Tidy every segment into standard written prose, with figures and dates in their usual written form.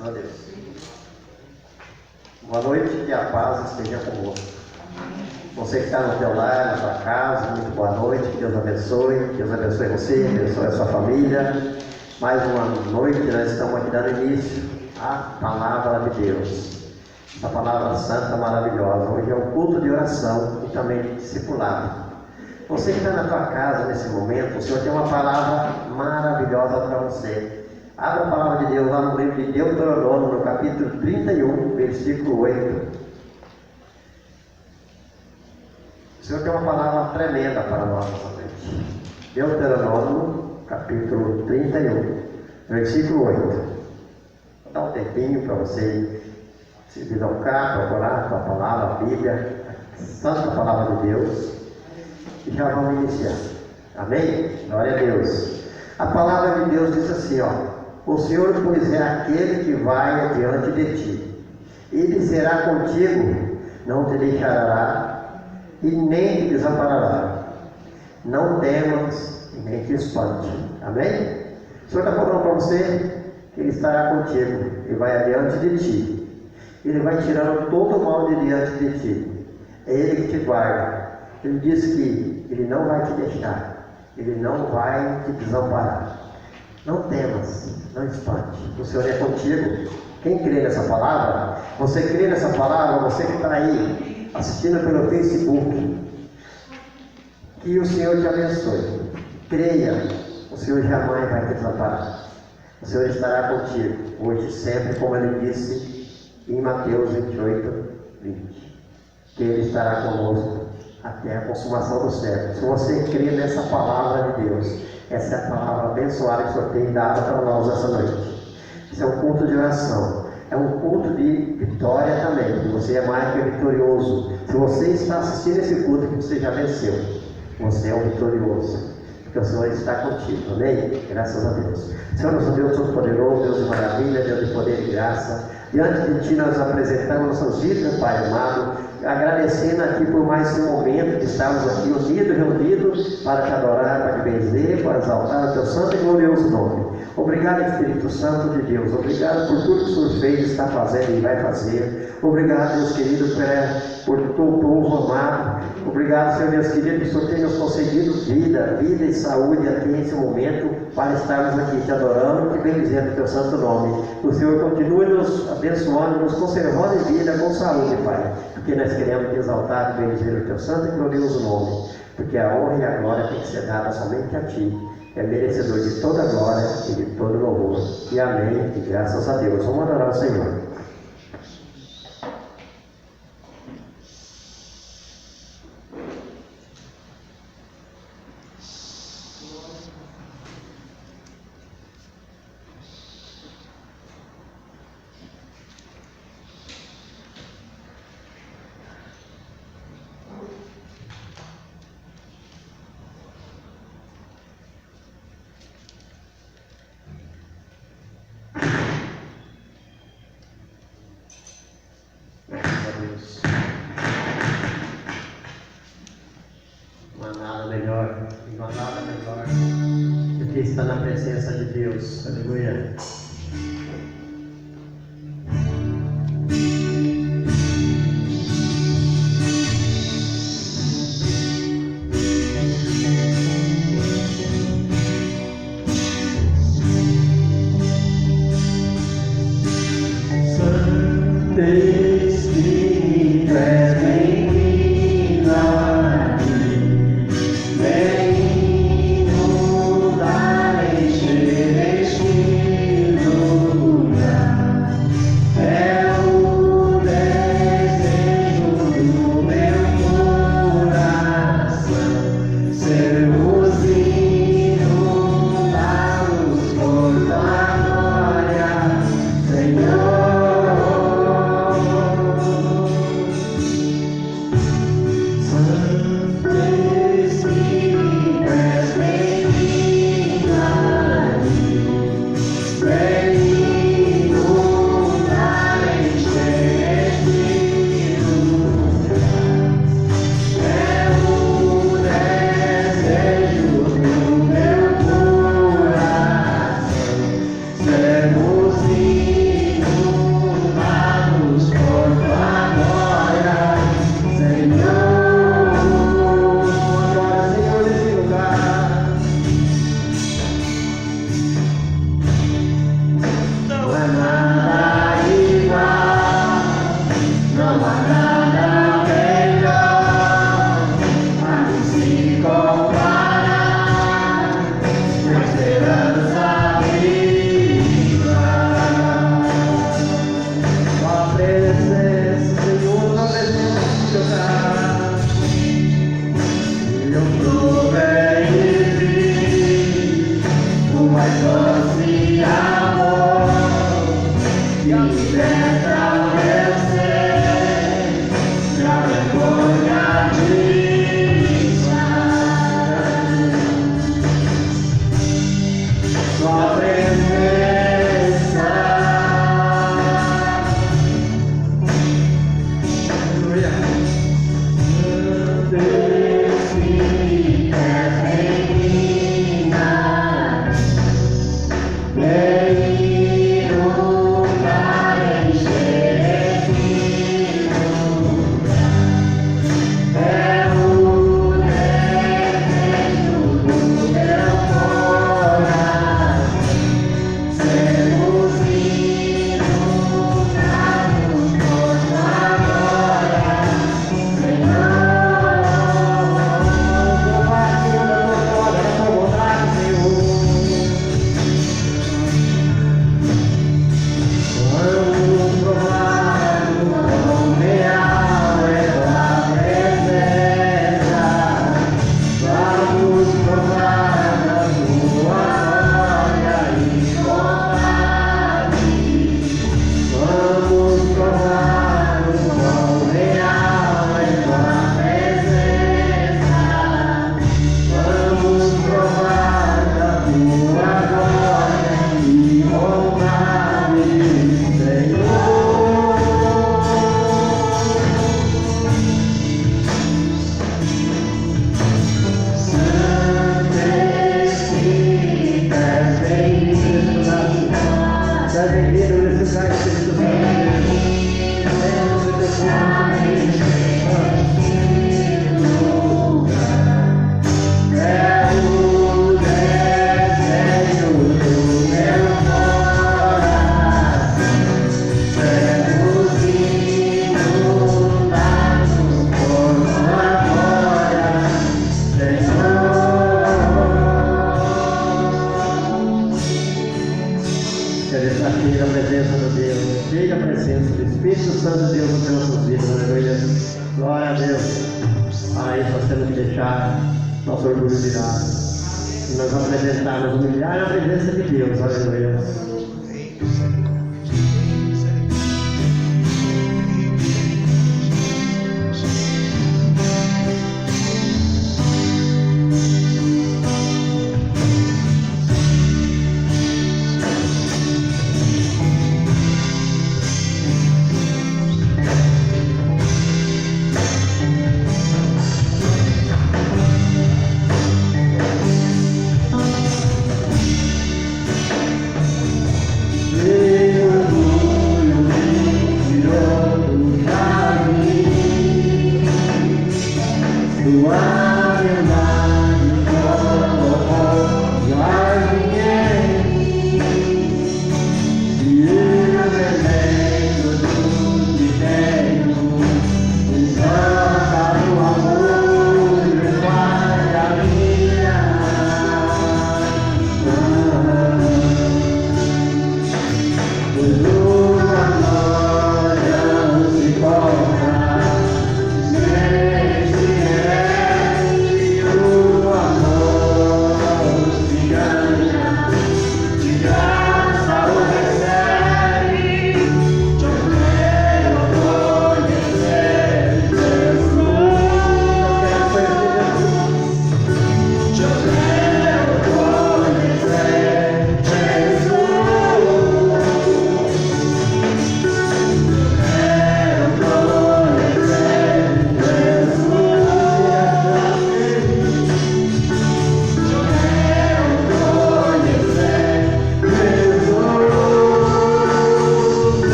Graças a Deus. Boa noite, que a paz esteja convosco. Você que está no teu lar, na tua casa, muito boa noite, que Deus abençoe você, abençoe a sua família. Mais uma noite, nós estamos aqui dando início à Palavra de Deus. Essa Palavra Santa, maravilhosa. Hoje é um culto de oração e também de discipulado. Você que está na tua casa nesse momento, o Senhor tem uma palavra maravilhosa para você. Abra a palavra de Deus lá no livro de Deuteronômio, no capítulo 31, versículo 8. O Senhor tem uma palavra tremenda para nós essa noite. Deuteronômio, capítulo 31, versículo 8. Vou dar um tempinho para você se deslocar, procurar a palavra, a Bíblia, a santa palavra de Deus. E já vamos iniciar. Amém? Glória a Deus. A palavra de Deus diz assim, ó: o Senhor, pois, é aquele que vai adiante de ti. Ele será contigo, não te deixará e nem te desamparará. Não temas e nem te espante. Amém? O Senhor está falando para você que Ele estará contigo e vai adiante de ti. Ele vai tirando todo o mal de diante de ti. É Ele que te guarda. Ele diz que Ele não vai te deixar, Ele não vai te desamparar. Não temas, não espante, o Senhor é contigo. Quem crê nessa palavra? Você crê nessa palavra? Você que está aí assistindo pelo Facebook, que o Senhor te abençoe. Creia, o Senhor jamais vai te desamparar. O Senhor estará contigo, hoje e sempre, como Ele disse em Mateus 28, 20. Que Ele estará conosco até a consumação do século. Se você crê nessa palavra de Deus, essa é a palavra abençoada que o Senhor tem dado para nós essa noite. Isso é um culto de oração, é um culto de vitória também, porque você é mais que vitorioso. Se você está assistindo esse culto, você já venceu, você é um vitorioso, porque o Senhor está contigo, amém? Graças a Deus. Senhor, nosso Deus Todo-Poderoso, Deus de maravilha, Deus de poder e graça, diante de Ti nós apresentamos nossas vidas, Pai amado, agradecendo aqui por mais esse momento de estarmos aqui unidos, reunidos, para te adorar, para te benzer, para exaltar o Teu santo e glorioso nome. Obrigado, Espírito Santo de Deus. Obrigado por tudo que o Senhor fez, está fazendo e vai fazer. Obrigado, Deus querido, por Teu povo amado. Obrigado, Senhor Deus querido, que o Senhor tem nos concedido vida e saúde até esse momento, para estarmos aqui te adorando e bendizendo o Teu santo nome. O Senhor continue nos abençoando, nos conservando em vida com saúde, Pai, porque nós queremos te exaltar e bendizer o Teu santo e glorioso nome, porque a honra e a glória tem que ser dada somente a Ti. É merecedor de toda glória e de todo louvor. E amém, e graças a Deus. Vamos adorar o Senhor. Está na presença de Deus, aleluia. Vem inundar, encher este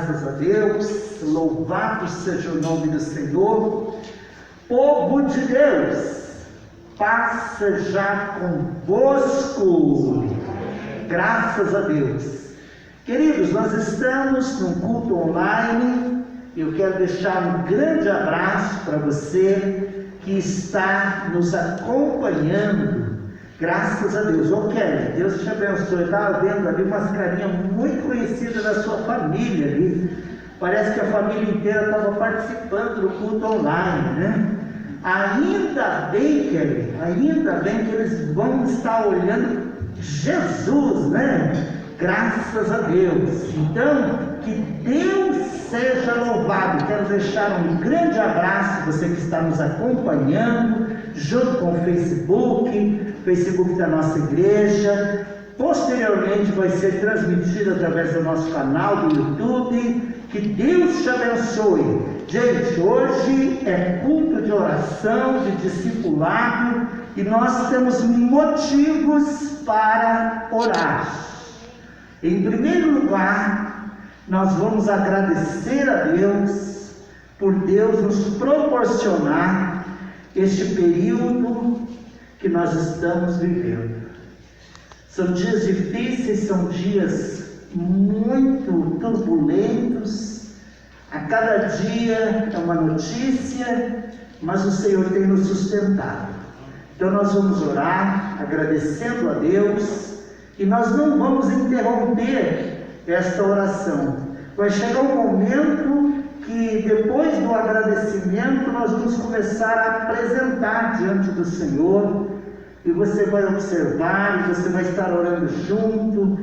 Graças a Deus, louvado seja o nome do Senhor. Povo de Deus, paz seja convosco. Graças a Deus. Queridos, nós estamos num culto online. Eu quero deixar um grande abraço para você que está nos acompanhando. Graças a Deus. Ô Kelly, Deus te abençoe. Eu estava vendo ali umas carinhas muito conhecidas da sua família ali. Parece que a família inteira estava participando do culto online, né? Ainda bem, Kelly, ainda bem que eles vão estar olhando Jesus, né? Graças a Deus. Então, que Deus seja louvado. Quero deixar um grande abraço, você que está nos acompanhando, junto com o Facebook da nossa igreja. Posteriormente vai ser transmitido através do nosso canal do YouTube. Que Deus te abençoe. Gente, hoje é culto de oração, de discipulado, e nós temos motivos para orar. Em primeiro lugar, nós vamos agradecer a Deus por Deus nos proporcionar este período que nós estamos vivendo. São dias difíceis, são dias muito turbulentos. A cada dia é uma notícia, mas o Senhor tem nos sustentado. Então nós vamos orar agradecendo a Deus, e nós não vamos interromper esta oração. Vai chegar um momento que depois do agradecimento nós vamos começar a apresentar diante do Senhor, e você vai observar, e você vai estar orando junto,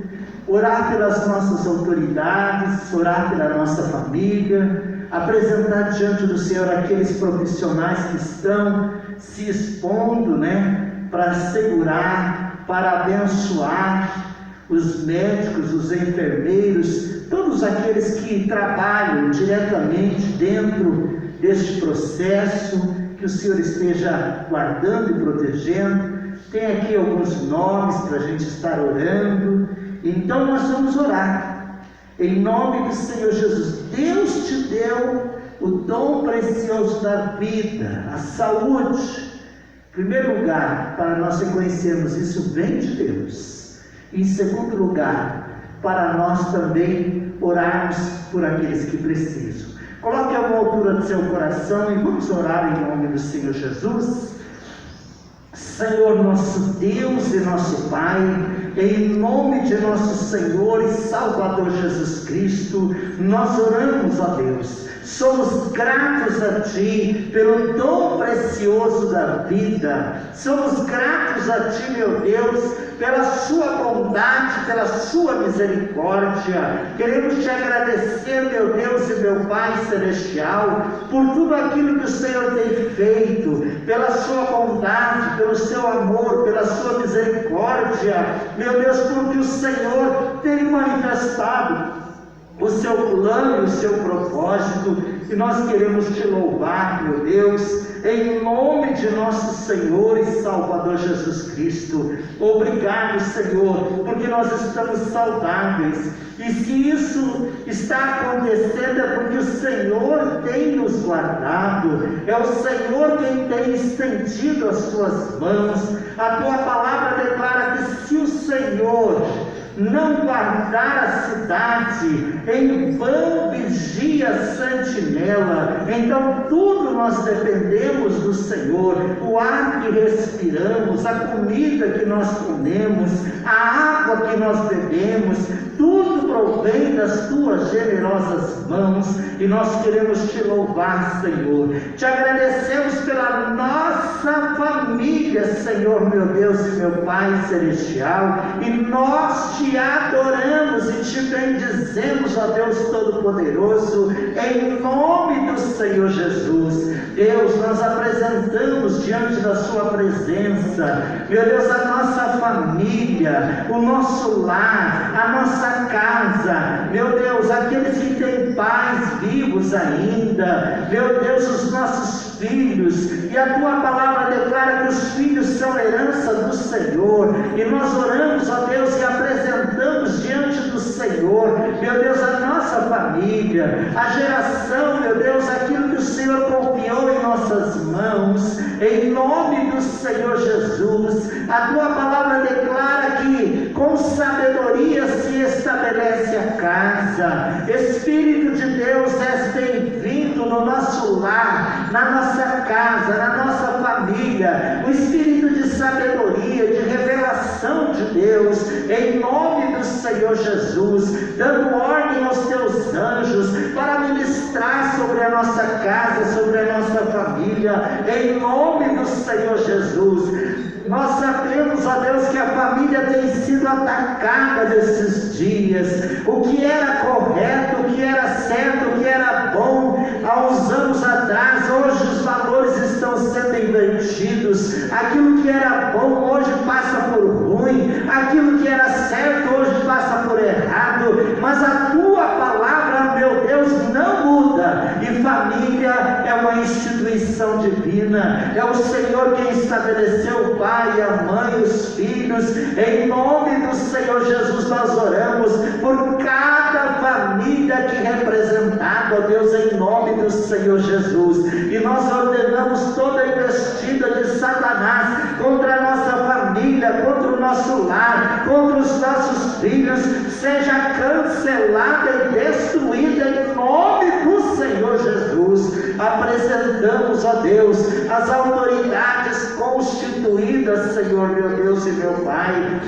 orar pelas nossas autoridades, orar pela nossa família, apresentar diante do Senhor aqueles profissionais que estão se expondo, né, para segurar, para abençoar os médicos, os enfermeiros, todos aqueles que trabalham diretamente dentro deste processo, que o Senhor esteja guardando e protegendo. Tem aqui alguns nomes para a gente estar orando. Então nós vamos orar em nome do Senhor Jesus. Deus te deu o dom precioso da vida, a saúde. Em primeiro lugar, para nós reconhecermos isso, vem de Deus. Em segundo lugar, para nós também orarmos por aqueles que precisam. Coloque a mão à altura do seu coração e vamos orar em nome do Senhor Jesus. Senhor nosso Deus e nosso Pai, em nome de nosso Senhor e Salvador Jesus Cristo, nós oramos, ó Deus. Somos gratos a Ti pelo dom precioso da vida. Somos gratos a Ti, meu Deus, pela Sua bondade, pela Sua misericórdia. Queremos Te agradecer, meu Deus e meu Pai Celestial, por tudo aquilo que o Senhor tem feito, pela Sua bondade, pelo Seu amor, pela Sua misericórdia. Meu Deus, porque o Senhor tem manifestado o seu plano e o seu propósito, e nós queremos te louvar, meu Deus, em nome de nosso Senhor e Salvador Jesus Cristo. Obrigado, Senhor, porque nós estamos saudáveis, e se isso está acontecendo é porque o Senhor tem nos guardado, é o Senhor quem tem estendido as suas mãos. A tua palavra declara que se o Senhor não guardar a cidade, em vão vigia a sentinela. Então tudo nós dependemos do Senhor, o ar que respiramos, a comida que nós comemos, a água que nós bebemos, tudo provém das tuas generosas mãos, e nós queremos te louvar, Senhor. Te agradecemos pela nossa família, Senhor, meu Deus e meu Pai Celestial, e nós te adoramos e te bendizemos, ó Deus Todo-Poderoso, em nome do Senhor Jesus. Deus, nós apresentamos diante da sua presença, meu Deus, a nossa família, o nosso lar, a nossa casa, meu Deus, aqueles que têm pais vivos ainda, meu Deus, os nossos filhos, e a tua palavra declara declara que os filhos são herança do Senhor, e nós oramos, ó Deus, e apresentamos diante do Senhor, meu Deus, a nossa família, a geração, meu Deus, aquilo que o Senhor confiou em nossas mãos, em nome do Senhor Jesus. A tua palavra declara que com sabedoria se estabelece a casa. Espírito de Deus, és bem-vindo no nosso lar, na nossa casa, na nossa família. O espírito de sabedoria, de revelação de Deus, em nome do Senhor Jesus, dando ordem aos teus anjos para ministrar sobre a nossa casa, sobre a nossa família, em nome do Senhor Jesus. Nós sabemos, ó Deus, que a família tem sido atacada nesses dias. O que era correto, o que era certo, o que era bom há uns anos atrás, hoje os valores estão sendo invertidos. Aquilo que era bom hoje passa por ruim, aquilo que era certo hoje passa por errado. Mas a tua palavra, meu Deus, não muda. E família é uma instituição divina. É o Senhor quem estabeleceu o pai, a mãe, os filhos. Em nome do Senhor Jesus nós oramos por cada família aqui representada, ó Deus, em nome do Senhor Jesus. E nós ordenamos toda a investida de Satanás contra a nossa família, contra o nosso lar, contra os nossos filhos, seja cancelada e destruída em nome do Senhor Jesus. Apresentamos, ó Deus, as autoridades constituídas, Senhor, meu Deus e meu Pai.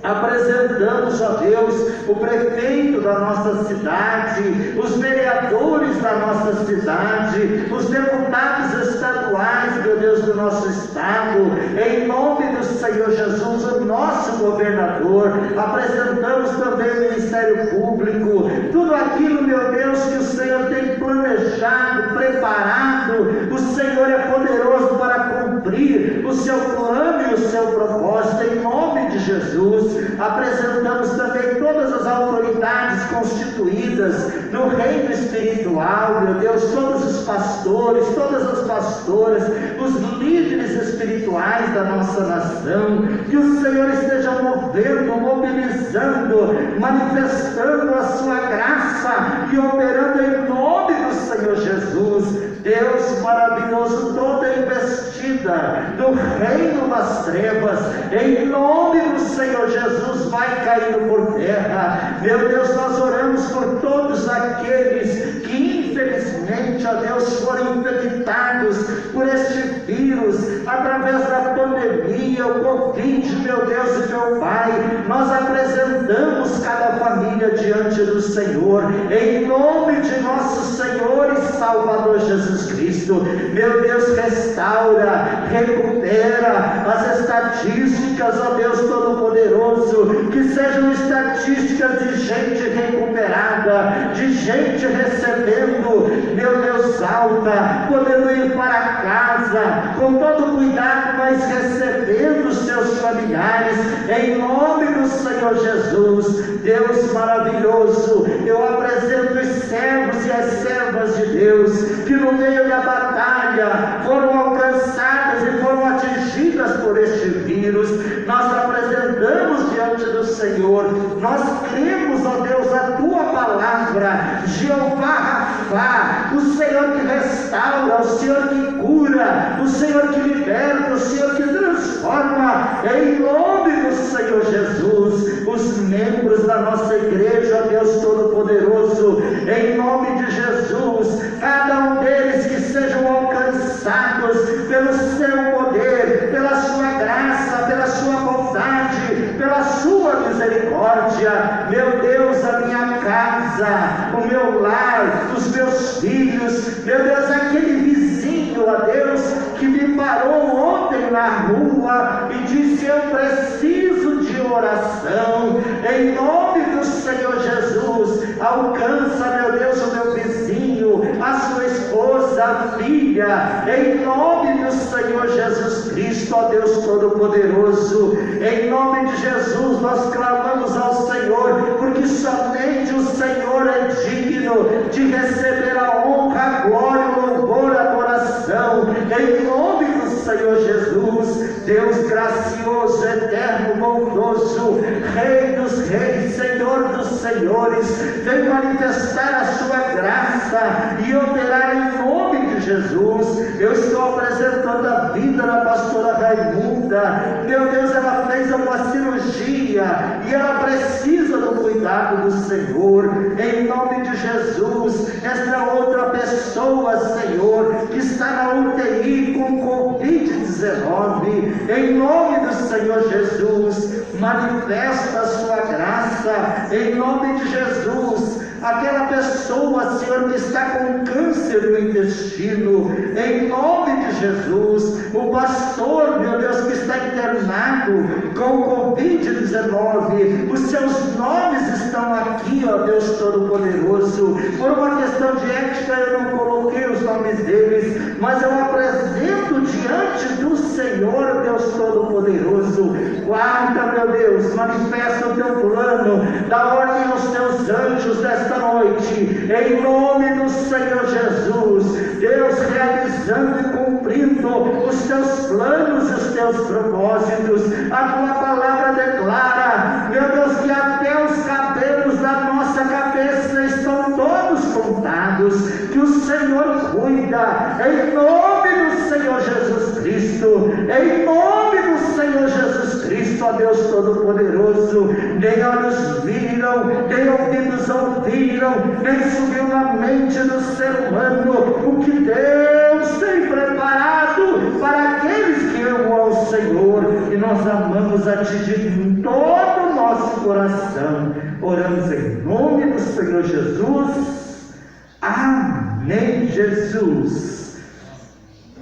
Apresentamos, ó Deus, o prefeito da nossa cidade, os vereadores da nossa cidade, os deputados estaduais, meu Deus, do nosso estado, em nome do Senhor Jesus, o nosso governador. Apresentamos também o Ministério Público, tudo aquilo, meu Deus, que o Senhor tem planejado, preparado. O Senhor é poderoso para cumprir o seu plano e o seu propósito, em nome de Jesus. Apresentamos também todas as autoridades constituídas no reino espiritual, meu Deus, todos os pastores, todas as pastoras, os líderes espirituais da nossa nação. Que o Senhor esteja movendo, mobilizando, manifestando a sua graça e operando em nome do Senhor Jesus. Deus maravilhoso, toda investida do reino das trevas, em nome do Senhor Jesus, vai caindo por terra. Meu Deus, nós oramos por todos aqueles que infelizmente, ó Deus, foram infectados por este vírus, através da pandemia, o Covid, meu Deus e meu Pai. Nós apresentamos cada família diante do Senhor, em nome de nosso Senhor e Salvador Jesus Cristo. Meu Deus, restaura, recupera as estatísticas, ó Deus Todo-Poderoso, que sejam estatísticas de gente recuperada, de gente recebendo, meu Deus, alta, podendo ir para casa com todo cuidado, mas recebendo os seus familiares, em nome do Senhor Jesus. Deus maravilhoso, eu apresento os servos e as servas de Deus, que no meio da batalha foram alcançadas e foram atingidas por este vírus. Nós apresentamos diante do Senhor, nós cremos, ó Deus, a tua palavra, Jeová Rafá, o Senhor que restaura, o Senhor que cura, o Senhor que liberta, o Senhor que transforma, em nome do Senhor Jesus. Os membros da nossa igreja, ó Deus Todo-Poderoso, em nome de Jesus, cada um deles que sejam alcançados pelo seu poder, pela sua graça, pela sua bondade, pela sua misericórdia. Meu Deus, a minha casa, o meu lar, os meus filhos, meu Deus, aquele vizinho, ó Deus, que me parou ontem na rua e disse: eu preciso de oração. Em nome do Senhor Jesus, alcança, meu Deus, o meu vizinho, a sua esposa, a filha, em nome do Senhor Jesus Cristo, ó Deus Todo-Poderoso. Em nome de Jesus nós clamamos ao Senhor, porque somente o Senhor é digno de receber a honra, a glória, o louvor, a adoração. Em nome do Senhor Senhor Jesus, Deus gracioso, eterno, bondoso, Rei dos reis, Senhor dos senhores, vem manifestar a sua graça e operar em nome de Jesus. Eu estou apresentando a vida da pastora Raimunda. Meu Deus, ela fez uma cirurgia e ela precisa do cuidado do Senhor. Em nome de Jesus, esta outra pessoa, Senhor, que está na UTI com Covid-19, em nome do Senhor Jesus, manifesta a sua graça, em nome de Jesus. Aquela pessoa, Senhor, que está com câncer no intestino, em nome de Jesus. O pastor, meu Deus, que está internado com Covid-19, os seus nomes estão aqui, ó Deus Todo-Poderoso. Por uma questão de ética, eu não coloquei os nomes deles, mas eu apresento diante do Senhor, Deus Todo-Poderoso. Guarda, meu Deus, manifesta o teu plano, dá ordem aos teus anjos desta noite, em nome do Senhor Jesus. Deus, realizando e cumprindo os teus planos e os teus propósitos. A tua palavra declara, meu Deus, que até os cabelos da nossa cabeça estão todos contados, que o Senhor cuida, em nome do Senhor Jesus Cristo, em nome do Senhor Jesus Cristo, ó Deus Todo-Poderoso. Nem olhos viram, nem ouvidos ouviram, nem subiu na mente do ser humano o que Deus tem preparado para aqueles que amam ao Senhor. E nós amamos a Ti de todo o nosso coração. Oramos em nome do Senhor Jesus. Amém, Jesus.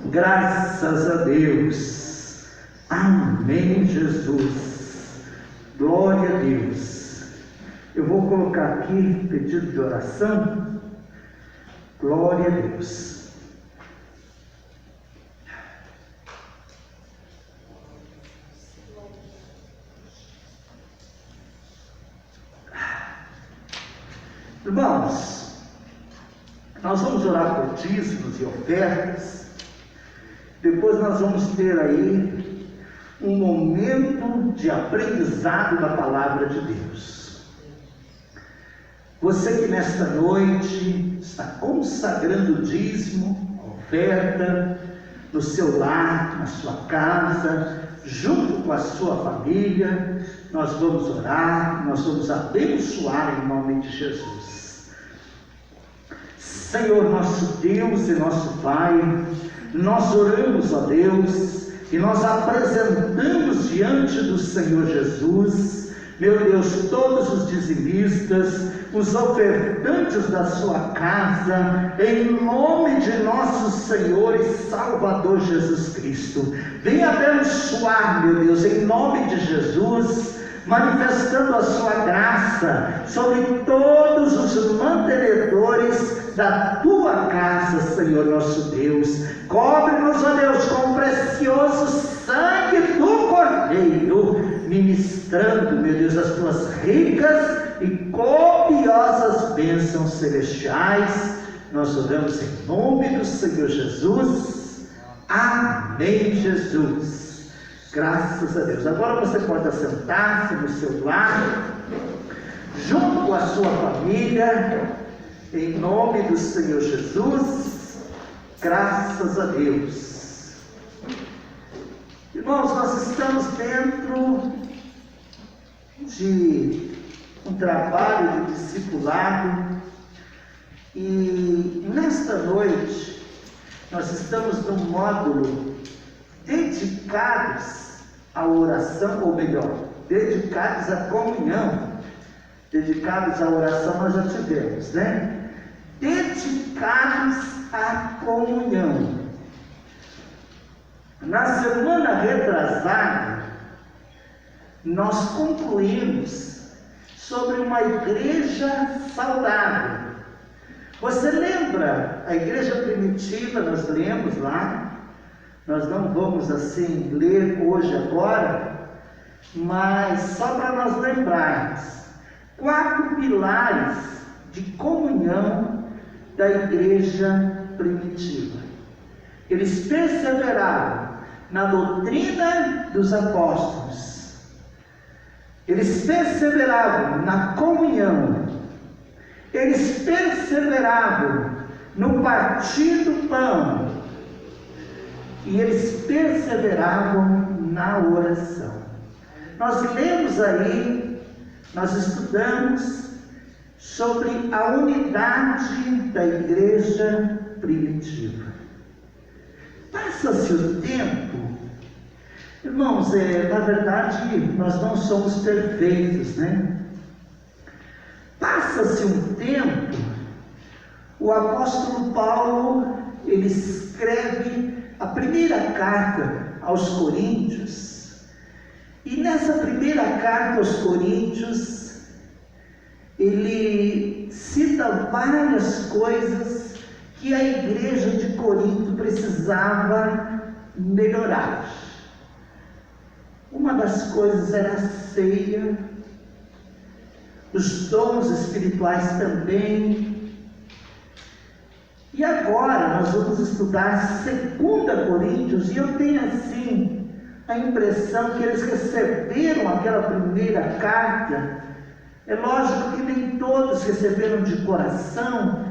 Graças a Deus. Amém, Jesus. Glória a Deus. Eu vou colocar aqui pedido de oração. Glória a Deus. Irmãos, nós vamos orar por dízimos e ofertas. Depois nós vamos ter aí um momento de aprendizado da palavra de Deus. Você que nesta noite está consagrando o dízimo, a oferta, no seu lar, na sua casa, junto com a sua família, nós vamos orar, nós vamos abençoar em nome de Jesus. Senhor nosso Deus e nosso Pai, nós oramos, ó Deus, e nós apresentamos diante do Senhor Jesus, meu Deus, todos os dizimistas, os ofertantes da sua casa, em nome de nosso Senhor e Salvador Jesus Cristo. Venha abençoar, meu Deus, em nome de Jesus, manifestando a sua graça sobre todos os mantenedores da tua casa, Senhor nosso Deus. Cobre-nos, ó Deus, com o precioso sangue do Cordeiro, ministrando, meu Deus, as tuas ricas e copiosas bênçãos celestiais. Nós oramos em nome do Senhor Jesus. Amém, Jesus. Graças a Deus. Agora você pode assentar-se no seu lar, junto com a sua família, em nome do Senhor Jesus. Graças a Deus. Irmãos, nós estamos dentro de um trabalho de discipulado e nesta noite nós estamos num módulo dedicados à oração, ou melhor, dedicados à comunhão. Dedicados à oração nós já tivemos, né? Dedicados à comunhão. Na semana retrasada, nós concluímos sobre uma igreja saudável. Você lembra a igreja primitiva? Nós lemos lá. Nós não vamos assim ler hoje agora, mas só para nós lembrarmos 4 pilares de comunhão da igreja primitiva. Eles perseveraram na doutrina dos apóstolos. Eles perseveravam na comunhão. Eles perseveravam no partir do pão. E eles perseveravam na oração. Nós lemos aí, nós estudamos sobre a unidade da igreja primitiva. Passa-se o tempo, irmãos, na verdade nós não somos perfeitos, né? Passa-se um tempo, o apóstolo Paulo, ele escreve a primeira carta aos Coríntios, e nessa primeira carta aos Coríntios, ele cita várias coisas que a igreja de Corinto precisava melhorar. Uma das coisas era a ceia, os dons espirituais também. E agora nós vamos estudar 2 Coríntios, e eu tenho assim a impressão que eles receberam aquela primeira carta. É lógico que nem todos receberam de coração,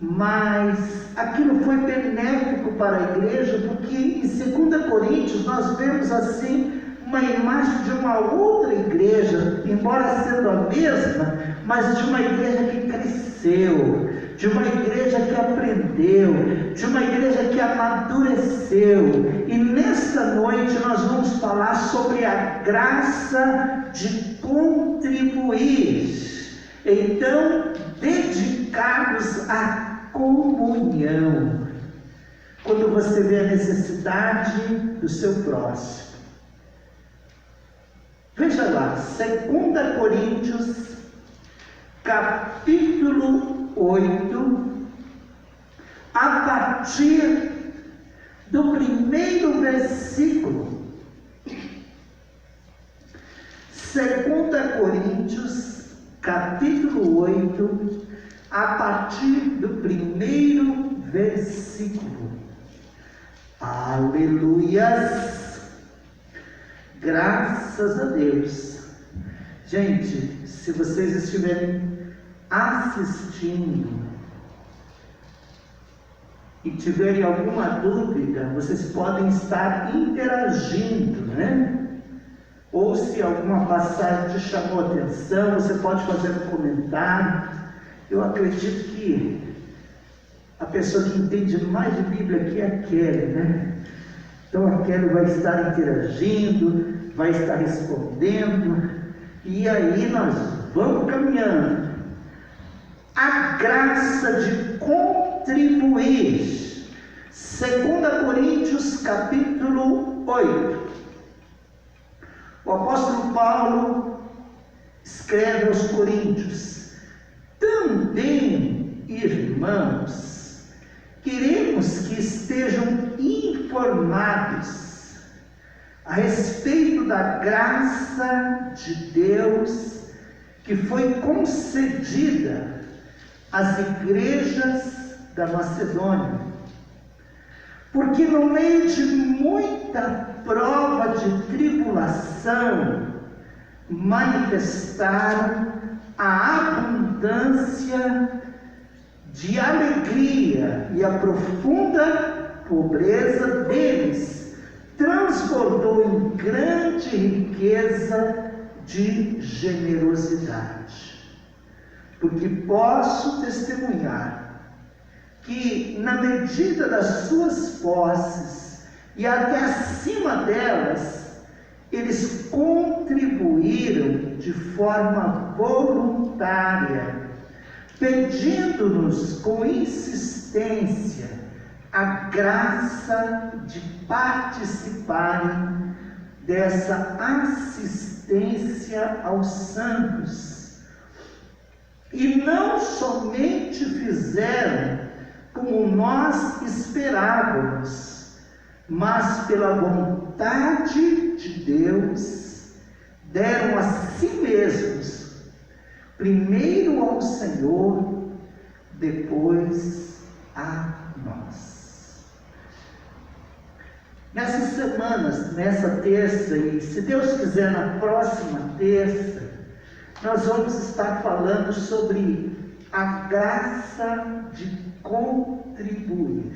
mas aquilo foi benéfico para a igreja, porque em 2 Coríntios nós vemos assim uma imagem de uma outra igreja, embora sendo a mesma, mas de uma igreja que cresceu, de uma igreja que aprendeu, de uma igreja que amadureceu. E nesta noite nós vamos falar sobre a graça de contribuir. Então, dedicados à comunhão, quando você vê a necessidade do seu próximo. Veja lá, 2 Coríntios, capítulo 8, a partir do primeiro versículo. 2 Coríntios, capítulo 8, a partir do primeiro versículo. Aleluias! Graças a Deus. Gente, se vocês estiverem assistindo e tiverem alguma dúvida, vocês podem estar interagindo, né? Ou se alguma passagem te chamou a atenção, você pode fazer um comentário. Eu acredito que a pessoa que entende mais de Bíblia aqui é a Kelly, né? Então a Kelly vai estar interagindo, vai estar respondendo, e aí nós vamos caminhando. A graça de contribuir. 2 Coríntios, capítulo 8. O apóstolo Paulo escreve aos Coríntios: também, irmãos, queremos que estejam informados a respeito da graça de Deus que foi concedida às igrejas da Macedônia, porque no meio de muita prova de tribulação manifestaram a abundância de alegria, e a profunda pobreza deles transbordou em grande riqueza de generosidade. Porque posso testemunhar que, na medida das suas posses e até acima delas, eles contribuíram de forma voluntária, pedindo-nos com insistência a graça de participarem dessa assistência aos santos. E não somente fizeram como nós esperávamos, mas pela vontade de Deus, deram a si mesmos, primeiro ao Senhor, depois a nós. Nessas semanas, nessa terça e, se Deus quiser, na próxima terça, nós vamos estar falando sobre a graça de contribuir.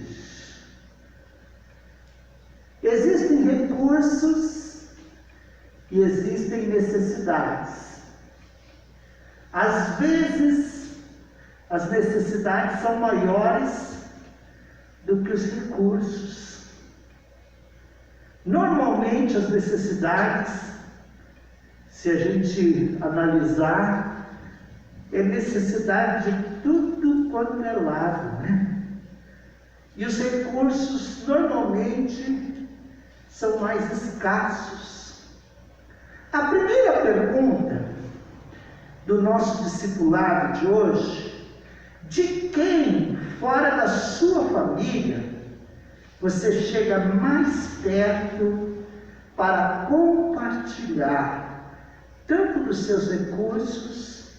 Existem recursos e existem necessidades. Às vezes, as necessidades são maiores do que os recursos. Normalmente, as necessidades, se a gente analisar, é necessidade de tudo quanto é lado, né? E os recursos, normalmente, são mais escassos. A primeira pergunta do nosso discipulado de hoje: de quem, fora da sua família, você chega mais perto para compartilhar tanto dos seus recursos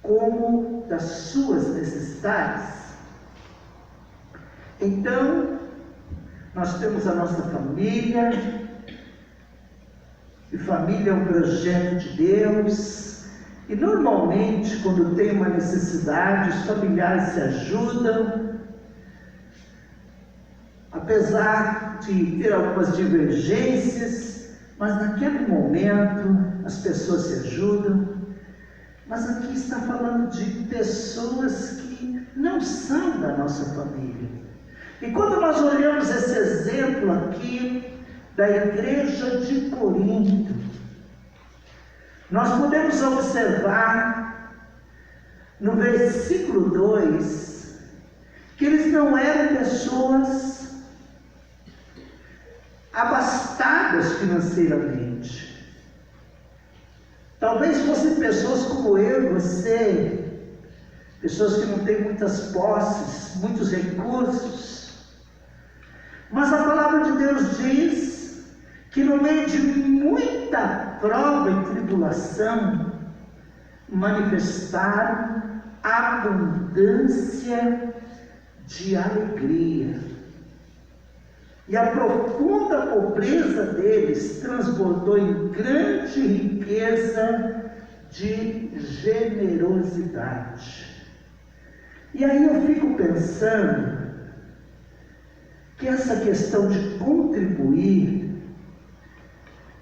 como das suas necessidades? Então, nós temos a nossa família, e família é um projeto de Deus, e normalmente, quando tem uma necessidade, os familiares se ajudam, apesar de ter algumas divergências, mas naquele momento as pessoas se ajudam. Mas aqui está falando de pessoas que não são da nossa família. E quando nós olhamos esse exemplo aqui da igreja de Corinto, nós podemos observar no versículo 2 que eles não eram pessoas abastadas financeiramente. Talvez fossem pessoas como eu e você, pessoas que não têm muitas posses, muitos recursos. Mas a palavra de Deus diz que no meio de muita prova e tribulação, manifestaram abundância de alegria. E a profunda pobreza deles transbordou em grande riqueza de generosidade. E aí eu fico pensando que essa questão de contribuir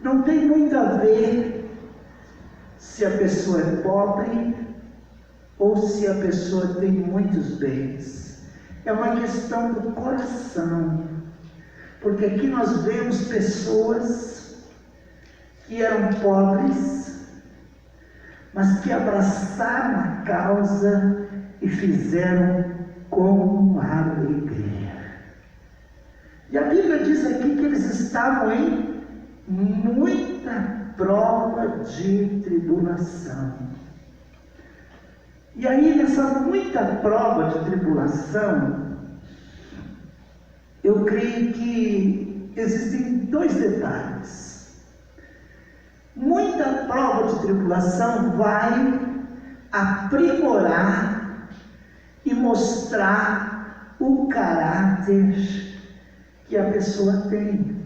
não tem muito a ver se a pessoa é pobre ou se a pessoa tem muitos bens. É uma questão do coração. Porque aqui nós vemos pessoas que eram pobres, mas que abraçaram a causa e fizeram com alegria. E a Bíblia diz aqui que eles estavam em muita prova de tribulação. E aí, nessa muita prova de tribulação, eu creio que existem dois detalhes. Muita prova de tribulação vai aprimorar e mostrar o caráter que a pessoa tem.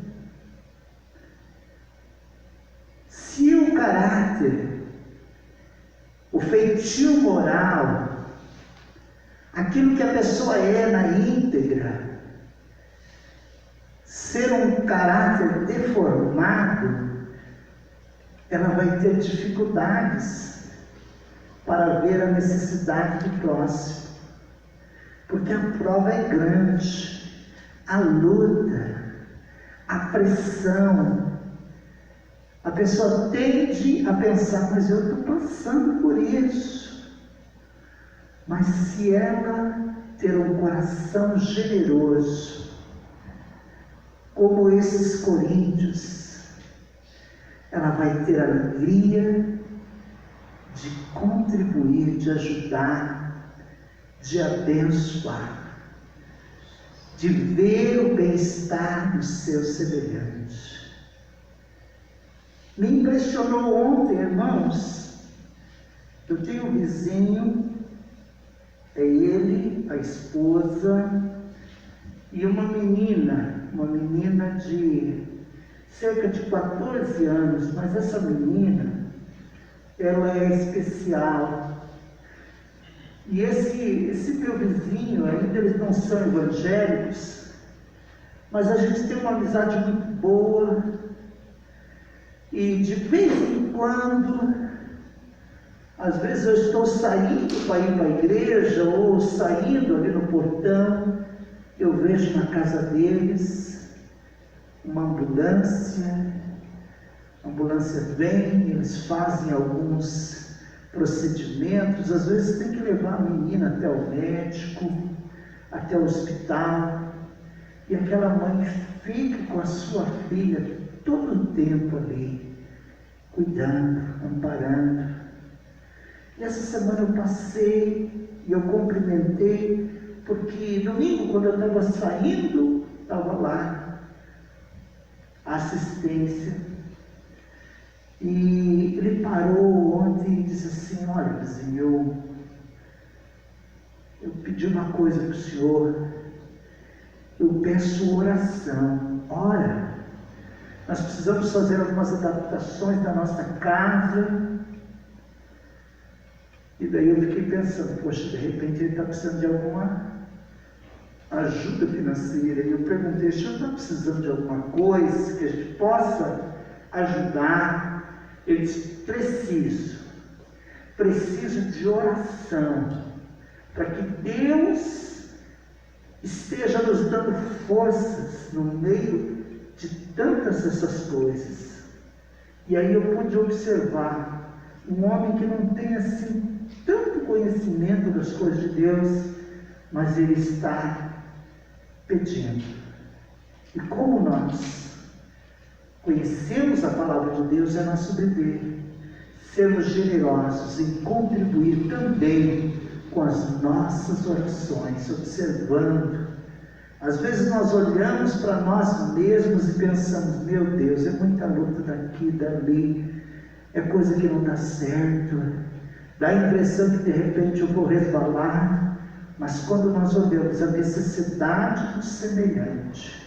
Se o caráter, o feitio moral, aquilo que a pessoa é na íntegra, ser um caráter deformado, ela vai ter dificuldades para ver a necessidade do próximo, porque a prova é grande, a luta, a pressão. A pessoa tende a pensar: mas eu estou passando por isso. Mas se ela ter um coração generoso, como esses coríntios, ela vai ter alegria de contribuir, de ajudar, de abençoar, de ver o bem-estar do seu semelhante. Me impressionou ontem, irmãos. Eu tenho um vizinho, é ele, a esposa e uma menina uma menina de cerca de 14 anos, mas essa menina, ela é especial. E esse meu vizinho, ainda eles não são evangélicos, mas a gente tem uma amizade muito boa. E de vez em quando, às vezes eu estou saindo para ir para a igreja, ou saindo ali no portão, eu vejo na casa deles uma ambulância. A ambulância vem, eles fazem alguns procedimentos, às vezes tem que levar a menina até o médico, até o hospital, e aquela mãe fica com a sua filha todo o tempo ali, cuidando, amparando. E essa semana eu passei e eu cumprimentei, porque domingo, quando eu estava saindo, estava lá a assistência. E ele parou ontem e disse assim: olha, vizinho, eu pedi uma coisa para o senhor, eu peço oração. Ora, nós precisamos fazer algumas adaptações da nossa casa. E daí eu fiquei pensando, poxa, de repente ele está precisando de alguma ajuda financeira. E eu perguntei: o senhor está precisando de alguma coisa que a gente possa ajudar? Ele disse: preciso de oração, para que Deus esteja nos dando forças no meio de tantas essas coisas. E aí eu pude observar um homem que não tem assim tanto conhecimento das coisas de Deus, mas ele está pedindo. E como nós conhecemos a palavra de Deus, é nosso dever sermos generosos em contribuir também com as nossas orações, observando. Às vezes nós olhamos para nós mesmos e pensamos: meu Deus, é muita luta daqui, dali, é coisa que não dá certo, dá a impressão que de repente eu vou resvalar. Mas quando nós olhamos a necessidade do semelhante,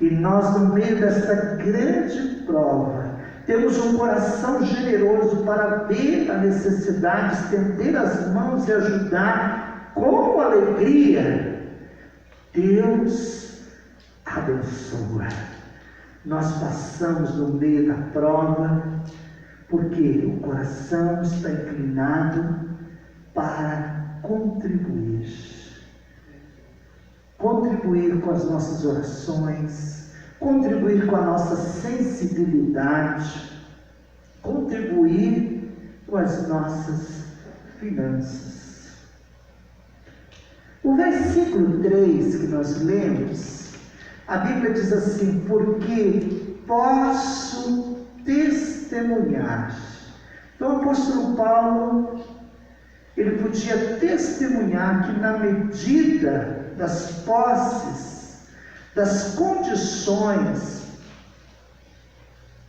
e nós, no meio dessa grande prova, temos um coração generoso para ver a necessidade, estender as mãos e ajudar com alegria, Deus abençoa. Nós passamos no meio da prova, porque o coração está inclinado para contribuir com as nossas orações, contribuir com a nossa sensibilidade, contribuir com as nossas finanças. O versículo 3 que nós lemos, a Bíblia diz assim: porque posso testemunhar. Então o apóstolo Paulo, ele podia testemunhar que na medida das posses, das condições,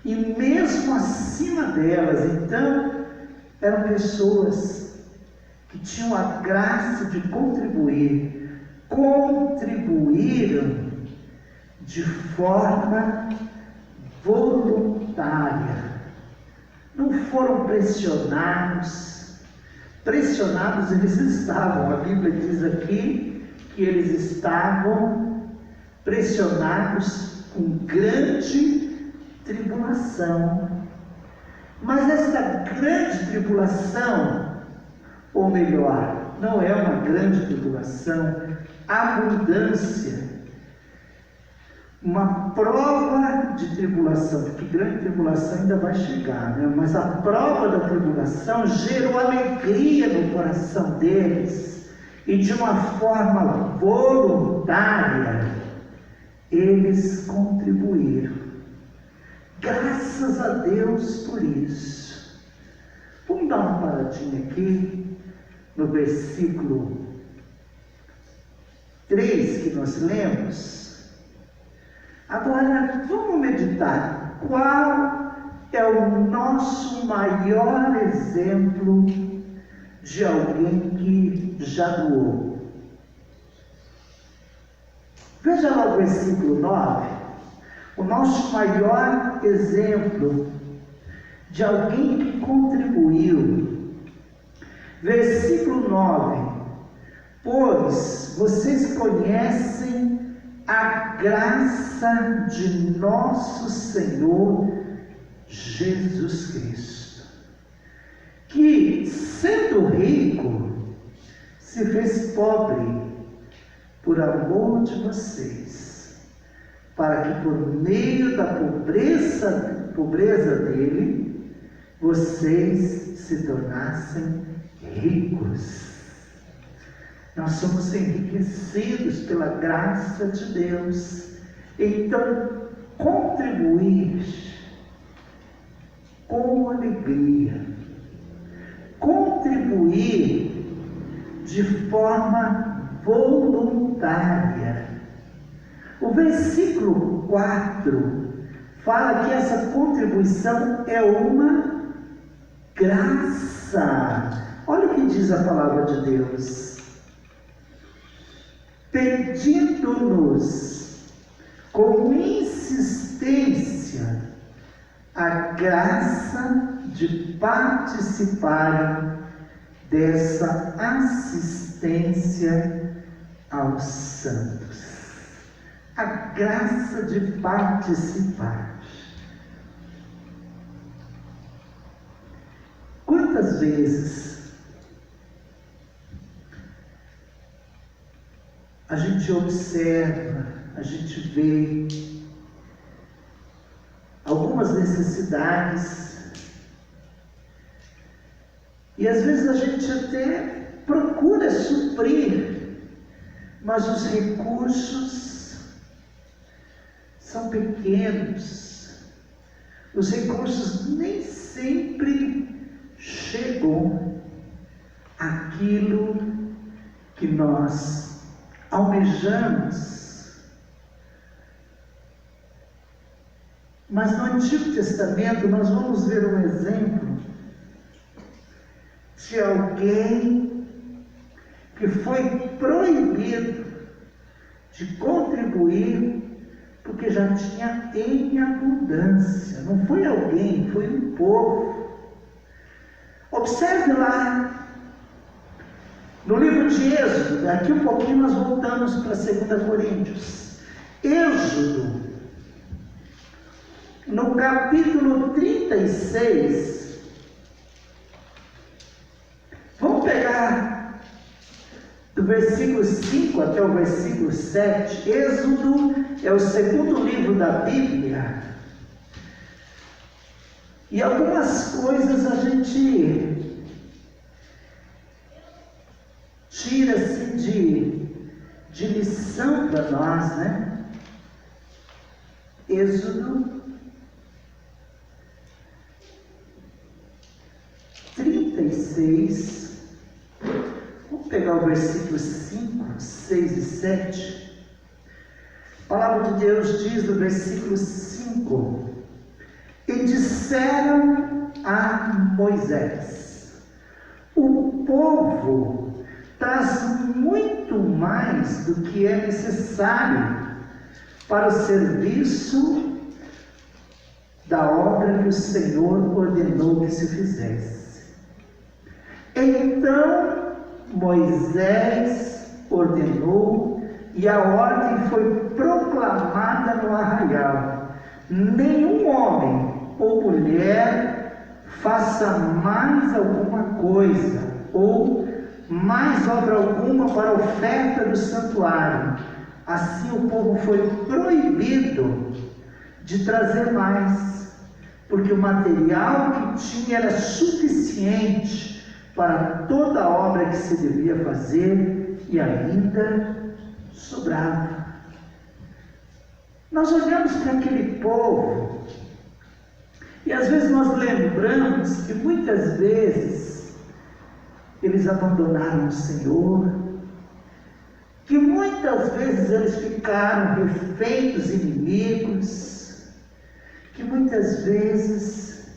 e mesmo acima delas, então, eram pessoas que tinham a graça de contribuir, contribuíram de forma voluntária, não foram pressionados eles estavam, a Bíblia diz aqui, que eles estavam pressionados com grande tribulação. Mas essa grande tribulação, ou melhor, não é uma grande tribulação, abundância, uma prova de tribulação, porque grande tribulação ainda vai chegar, né? Mas a prova da tribulação gerou alegria no coração deles. E de uma forma voluntária, eles contribuíram. Graças a Deus por isso. Vamos dar uma paradinha aqui, no versículo 3 que nós lemos. Agora, vamos meditar. Qual é o nosso maior exemplo de alguém que já doou? Veja lá o versículo 9, o nosso maior exemplo de alguém que contribuiu. Versículo 9: pois vocês conhecem a graça de nosso Senhor Jesus Cristo, que, sendo rico, se fez pobre por amor de vocês, para que por meio da pobreza dele, vocês se tornassem ricos. Nós somos enriquecidos pela graça de Deus. Então, contribuir com alegria, contribuir de forma voluntária. O versículo 4 fala que essa contribuição é uma graça. Olha o que diz a palavra de Deus: pedindo-nos com insistência a graça de participarem dessa assistência aos santos. A graça de participar. Quantas vezes a gente observa, a gente vê algumas necessidades e às vezes a gente até procura suprir, mas os recursos são pequenos, os recursos nem sempre chegam àquilo que nós almejamos. Mas no Antigo Testamento nós vamos ver um exemplo de alguém que foi proibido de contribuir porque já tinha em abundância. Não foi alguém, foi um povo. Observe lá no livro de Êxodo, daqui um pouquinho nós voltamos para 2 Coríntios. Êxodo, no capítulo 36, vamos pegar do versículo 5 até o versículo 7. Êxodo é o segundo livro da Bíblia. E algumas coisas a gente tira-se de lição para nós, né? Êxodo 36, vamos pegar o versículo 5, 6 e 7. A palavra de Deus diz no versículo 5: e disseram a Moisés: o povo traz muito mais do que é necessário para o serviço da obra que o Senhor ordenou que se fizesse. Então Moisés ordenou, e a ordem foi proclamada no arraial: nenhum homem ou mulher faça mais alguma coisa, ou mais obra alguma para a oferta do santuário. Assim o povo foi proibido de trazer mais, porque o material que tinha era suficiente para toda a obra que se devia fazer, e ainda sobrava. Nós olhamos para aquele povo e às vezes nós lembramos que muitas vezes eles abandonaram o Senhor, que muitas vezes eles ficaram reféns dos inimigos, que muitas vezes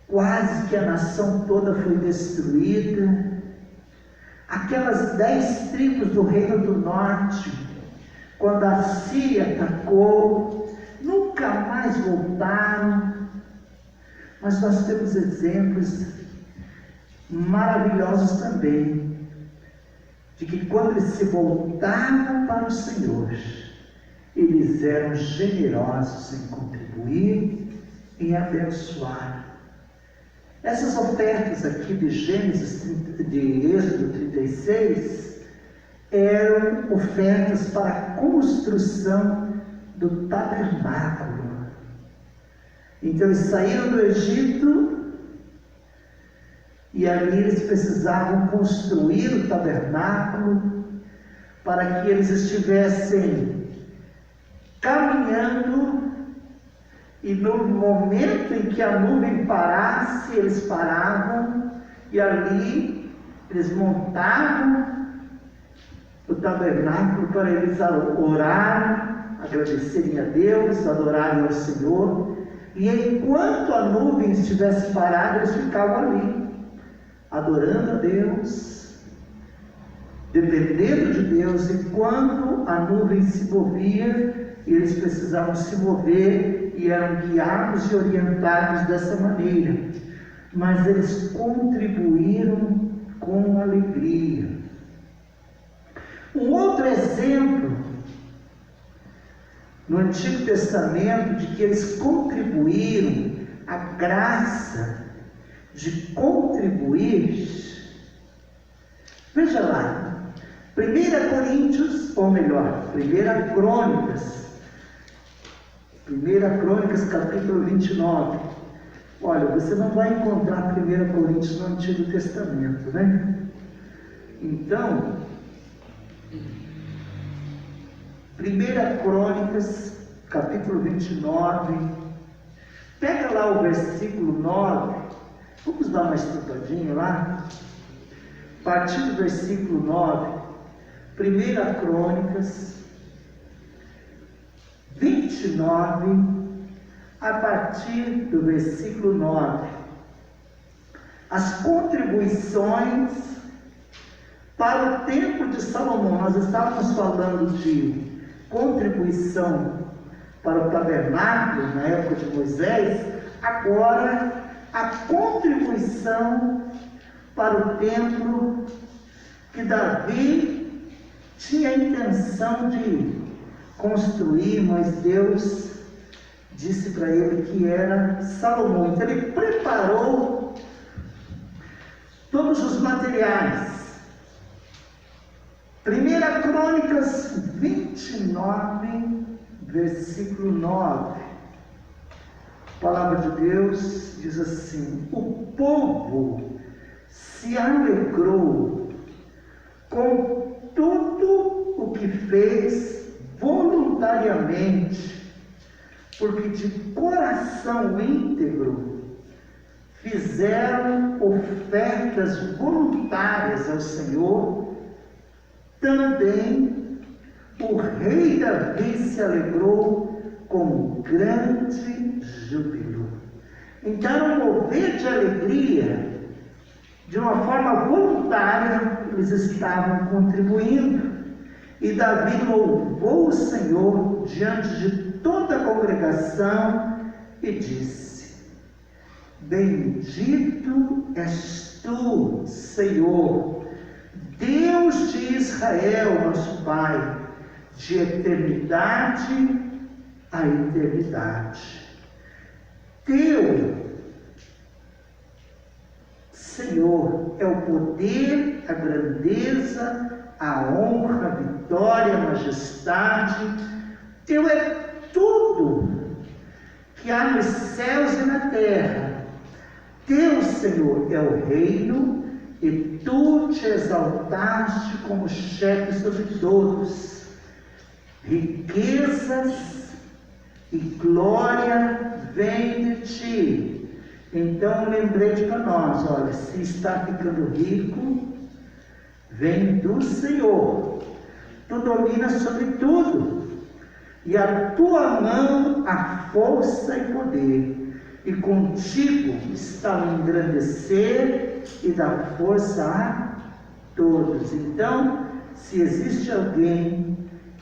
quase que a nação toda foi destruída. Aquelas 10 tribos do Reino do Norte quando a Síria atacou, nunca mais voltaram. Mas nós temos exemplos maravilhosos também, de que quando eles se voltavam para o Senhor, eles eram generosos em contribuir, em abençoar. Essas ofertas aqui de de Êxodo 36, eram ofertas para a construção do tabernáculo. Então eles saíram do Egito e ali eles precisavam construir o tabernáculo para que eles estivessem caminhando e no momento em que a nuvem parasse, eles paravam e ali eles montavam o tabernáculo para eles orarem, agradecerem a Deus, adorarem ao Senhor. E enquanto a nuvem estivesse parada, eles ficavam ali, adorando a Deus, dependendo de Deus. Enquanto a nuvem se movia, eles precisavam se mover e eram guiados e orientados dessa maneira. Mas eles contribuíram com alegria. Um outro exemplo no Antigo Testamento de que eles contribuíram, a graça de contribuir. Veja lá, 1 Coríntios, ou melhor, 1 Crônicas capítulo 29. Olha, você não vai encontrar 1 Coríntios no Antigo Testamento, né? Então, 1 Crônicas, capítulo 29, pega lá o versículo 9, vamos dar uma estudadinha lá, a partir do versículo 9, 1 Crônicas, 29, a partir do versículo 9, as contribuições para o templo de Salomão. Nós estávamos falando de contribuição para o tabernáculo na época de Moisés, agora a contribuição para o templo que Davi tinha a intenção de construir, mas Deus disse para ele que era Salomão. Então ele preparou todos os materiais. 1 Crônicas 29, versículo 9. A palavra de Deus diz assim: o povo se alegrou com tudo o que fez voluntariamente, porque de coração íntegro fizeram ofertas voluntárias ao Senhor. Também o rei Davi se alegrou com grande júbilo. Então era um mover de alegria, de uma forma voluntária, eles estavam contribuindo. E Davi louvou o Senhor diante de toda a congregação e disse: bendito és tu, Senhor, Deus de Israel, nosso Pai, de eternidade a eternidade. Teu, Senhor, é o poder, a grandeza, a honra, a vitória, a majestade. Teu é tudo que há nos céus e na terra. Teu, Senhor, é o reino, e tu te exaltaste como chefe sobre todos. Riquezas e glória vêm de ti. Então, lembrete para nós, olha, se está ficando rico, vem do Senhor. Tu dominas sobre tudo, e a tua mão a força e poder. E contigo está o engrandecer e dar força a todos. Então, se existe alguém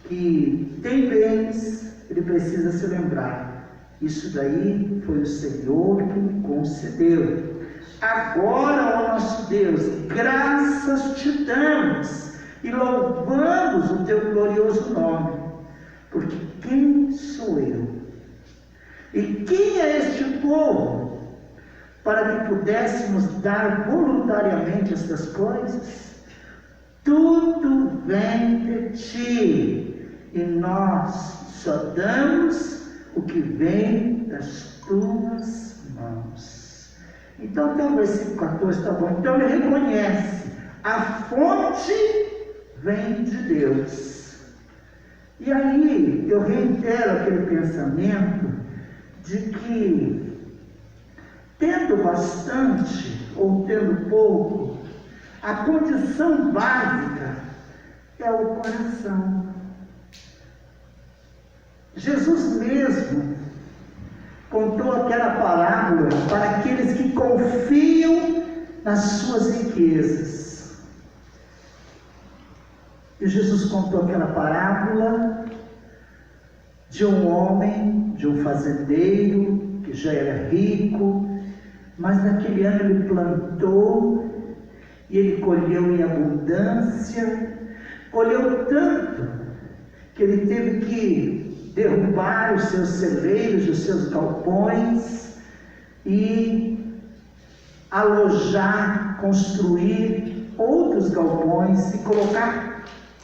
que que tem bens, ele precisa se lembrar: isso daí foi o Senhor que me concedeu. Agora, ó nosso Deus, graças te damos e louvamos o teu glorioso nome, porque quem sou eu? E quem é este povo para que pudéssemos dar voluntariamente estas coisas? Tudo vem de ti, e nós só damos o que vem das tuas mãos. Então, até o versículo 14 está bom. Então ele reconhece: a fonte vem de Deus. E aí eu reitero aquele pensamento de que, tendo bastante ou tendo pouco, a condição básica é o coração. Jesus mesmo contou aquela parábola para aqueles que confiam nas suas riquezas. E Jesus contou aquela parábola de um homem, de um fazendeiro, que já era rico, mas naquele ano ele plantou e ele colheu em abundância, colheu tanto que ele teve que derrubar os seus celeiros, os seus galpões e alojar, construir outros galpões e colocar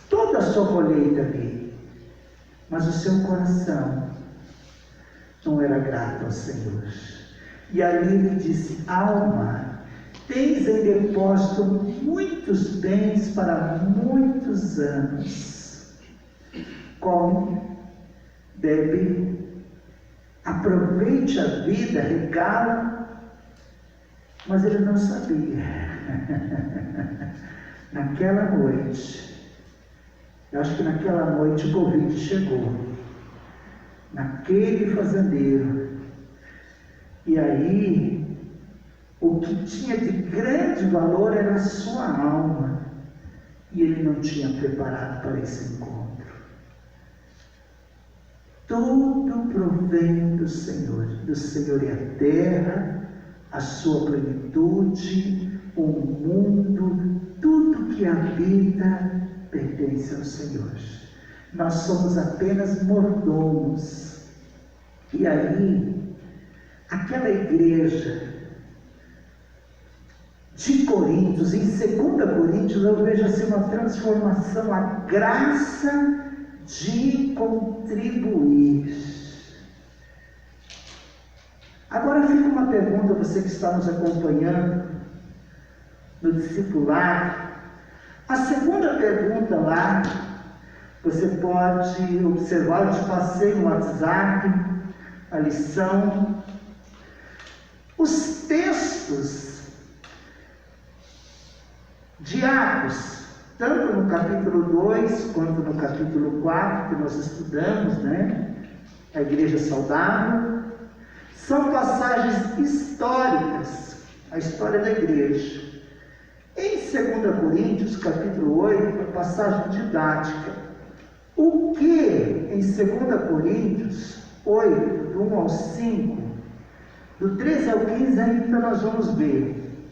toda a sua colheita ali. Mas o seu coração não era grato ao Senhor. E ali ele disse: alma, tens em depósito muitos bens para muitos anos. Come, bebe, aproveite a vida, regala. Mas ele não sabia. Naquela noite, eu acho que naquela noite o Covid chegou naquele fazendeiro, e aí o que tinha de grande valor era a sua alma, e ele não tinha preparado para esse encontro. Tudo provém do Senhor é a terra, a sua plenitude, o mundo, tudo que habita pertence ao Senhor. Nós somos apenas mordomos. E aí, aquela igreja de Coríntios, em 2 Coríntios, eu vejo assim uma transformação, a graça de contribuir. Agora fica uma pergunta, você que está nos acompanhando no discipulado. A segunda pergunta lá, você pode observar, eu te passei no WhatsApp a lição. Os textos de Atos, tanto no capítulo 2 quanto no capítulo 4, que nós estudamos, a igreja saudável, são passagens históricas, a história da igreja. Em 2 Coríntios, capítulo 8, a passagem didática. O que em 2 Coríntios 8, do 1 ao 5, do 13 ao 15, ainda nós vamos ver.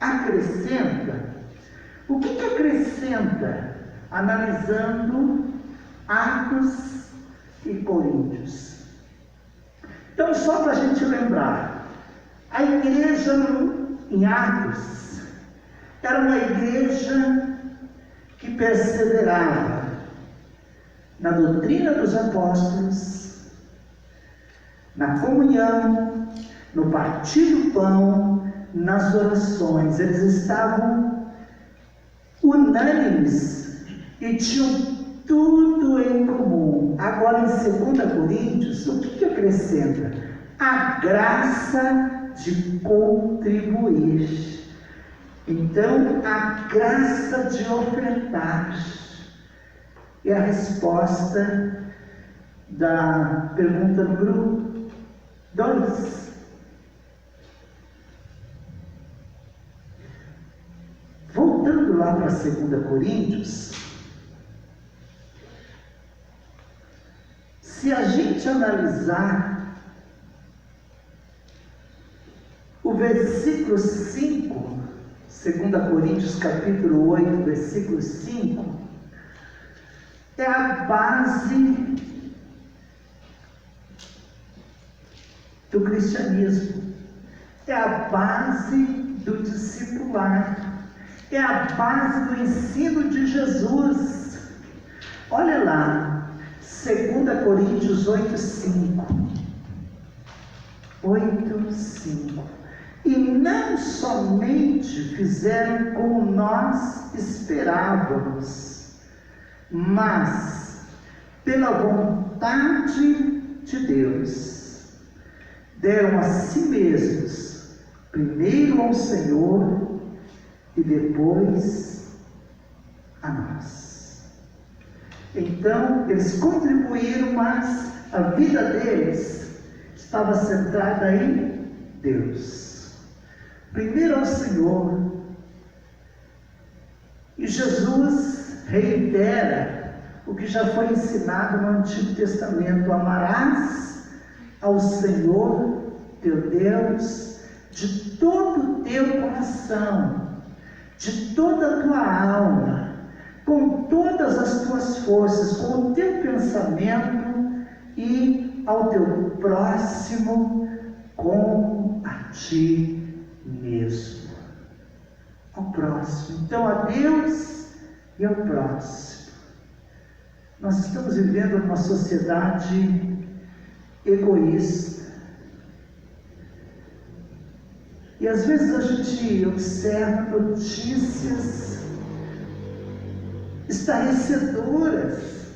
Acrescenta. O que acrescenta? Analisando Atos e Coríntios. Então, só para a gente lembrar, a igreja em Atos era uma igreja que perseverava na doutrina dos apóstolos, na comunhão, no partir do pão, nas orações. Eles estavam unânimes e tinham tudo em comum. Agora, em 2 Coríntios, o que acrescenta? A graça de contribuir. Então, a graça de ofertar é a resposta da pergunta número 2. Voltando lá para 2 Coríntios, Se a gente analisar o versículo 5, 2 Coríntios capítulo 8, versículo 5, é a base do cristianismo, é a base do discipular, é a base do ensino de Jesus. Olha lá, 2 Coríntios 8:5. 8:5. E não somente fizeram como nós esperávamos, mas pela vontade de Deus, deram a si mesmos, primeiro ao Senhor e depois a nós. Então, eles contribuíram, mas a vida deles estava centrada em Deus. Primeiro ao Senhor. E Jesus reitera o que já foi ensinado no Antigo Testamento: amarás ao Senhor teu Deus de todo o teu coração, de toda a tua alma, com todas as tuas forças, com o teu pensamento, e ao teu próximo como a ti mesmo. Ao próximo. Então, a Deus e ao próximo. Nós estamos vivendo numa sociedade egoísta. E às vezes a gente observa notícias estarrecedoras.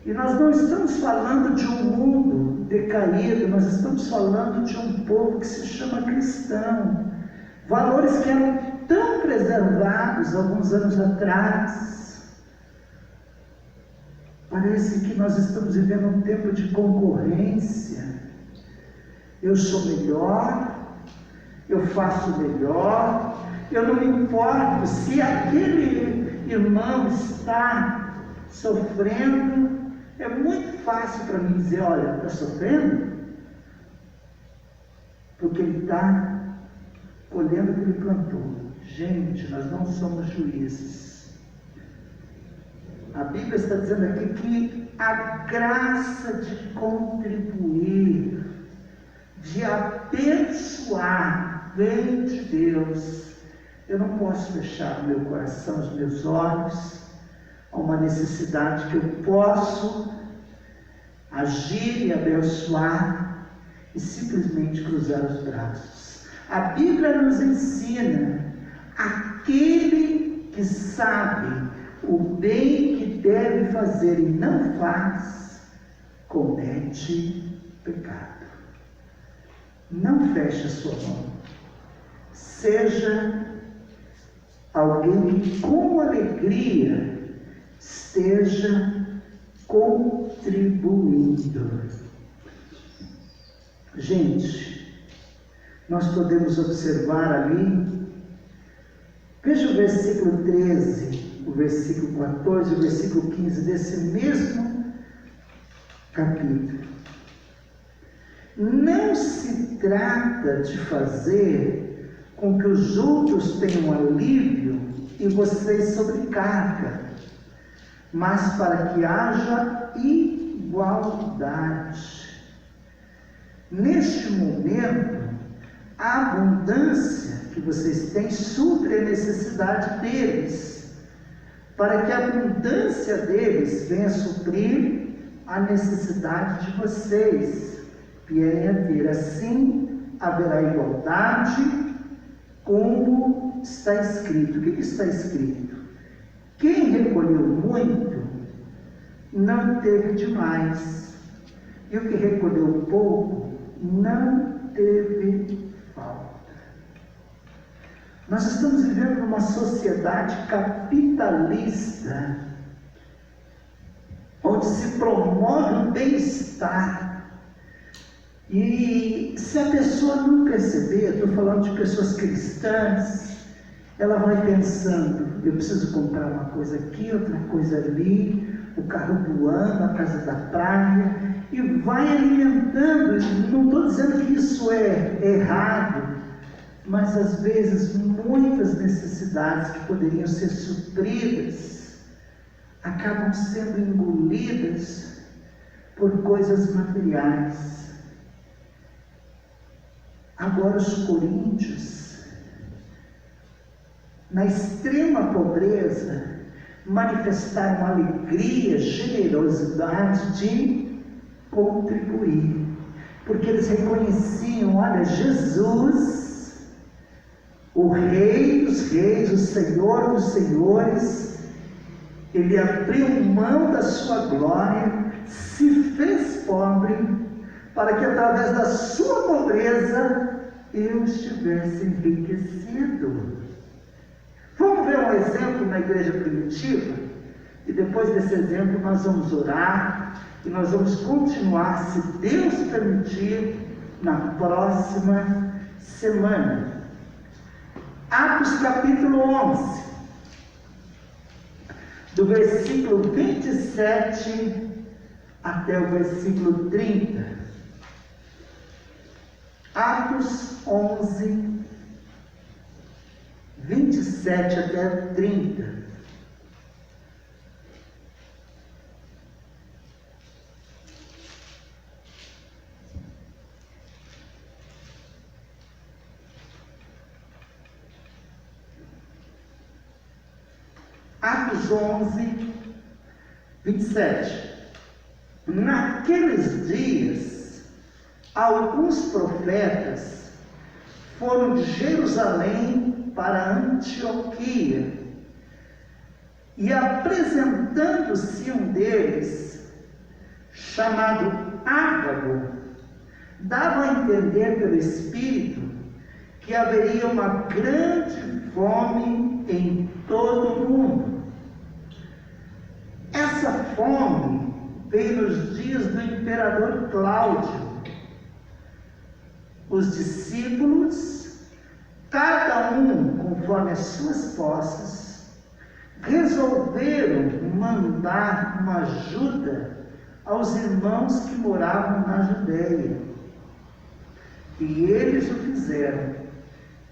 E nós não estamos falando de um mundo decaído, nós estamos falando de um povo que se chama cristão. Valores que eram tão preservados alguns anos atrás. Parece que nós estamos vivendo um tempo de concorrência. Eu sou melhor, eu faço melhor, eu não me importo se aquele irmão está sofrendo. É muito fácil para mim dizer: olha, está sofrendo? Porque ele está colhendo o que ele plantou. Gente, nós não somos juízes. A Bíblia está dizendo aqui que a graça de contribuir, de abençoar, vem de Deus. Eu não posso fechar o meu coração, os meus olhos a uma necessidade que eu posso agir e abençoar e simplesmente cruzar os braços. A Bíblia nos ensina: aquele que sabe o bem que deve fazer e não faz, comete pecado. Não feche a sua mão. Seja alguém que com alegria esteja contribuindo. Gente, nós podemos observar ali, veja o versículo 13, o versículo 14, o versículo 15 desse mesmo capítulo. Não se trata de fazer com que os outros tenham alívio e vocês sobrecarga, mas para que haja igualdade. Neste momento, a abundância que vocês têm supre a necessidade deles, para que a abundância deles venha suprir a necessidade de vocês, vierem a ter. Assim haverá igualdade, como está escrito. O que está escrito? Quem recolheu muito, não teve demais, e o que recolheu pouco, não teve falta. Nós estamos vivendo numa sociedade capitalista, onde se promove um bem-estar. E se a pessoa não perceber, estou falando de pessoas cristãs, ela vai pensando: eu preciso comprar uma coisa aqui, outra coisa ali, o carro voando, a casa da praia, e vai alimentando. Não estou dizendo que isso é errado, mas às vezes muitas necessidades que poderiam ser supridas acabam sendo engolidas por coisas materiais. Agora os coríntios, na extrema pobreza, manifestaram alegria, generosidade de contribuir, porque eles reconheciam: olha, Jesus, o Rei dos Reis, o Senhor dos Senhores, Ele abriu mão da sua glória, se fez pobre, para que através da sua pobreza eu estivesse enriquecido. Vamos ver um exemplo na igreja primitiva? E depois desse exemplo nós vamos orar e nós vamos continuar, se Deus permitir, na próxima semana. Atos capítulo 11, do versículo 27 até o versículo 30. Atos 11, 27 até 30. Atos 11, 27. Naqueles dias, alguns profetas foram de Jerusalém para Antioquia, e apresentando-se um deles, chamado Ágago, dava a entender pelo Espírito que haveria uma grande fome em todo o mundo. Essa fome veio nos dias do imperador Cláudio. Os discípulos, cada um conforme as suas posses, resolveram mandar uma ajuda aos irmãos que moravam na Judéia. E eles o fizeram,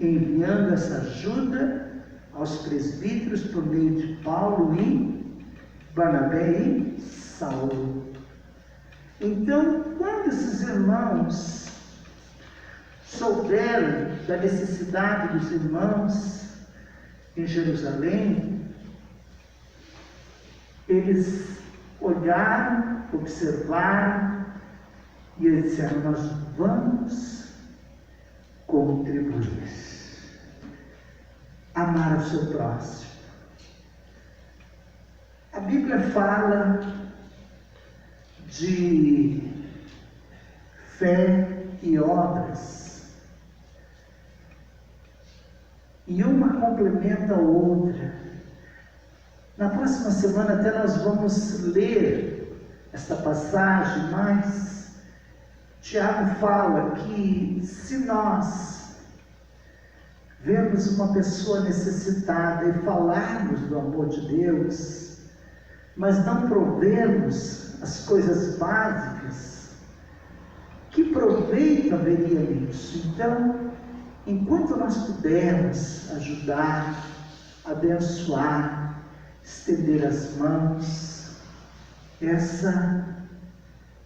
enviando essa ajuda aos presbíteros por meio de Paulo e Barnabé e Saulo. Então, quando esses irmãos souberam da necessidade dos irmãos em Jerusalém, eles olharam, observaram e eles disseram: nós vamos contribuir. Amar o seu próximo. A Bíblia fala de fé e obras, e uma complementa a outra. Na próxima semana até nós vamos ler esta passagem, mas Tiago fala que se nós vermos uma pessoa necessitada e falarmos do amor de Deus, mas não provermos as coisas básicas, que proveito haveria nisso? Então, enquanto nós pudermos ajudar, abençoar, estender as mãos, essa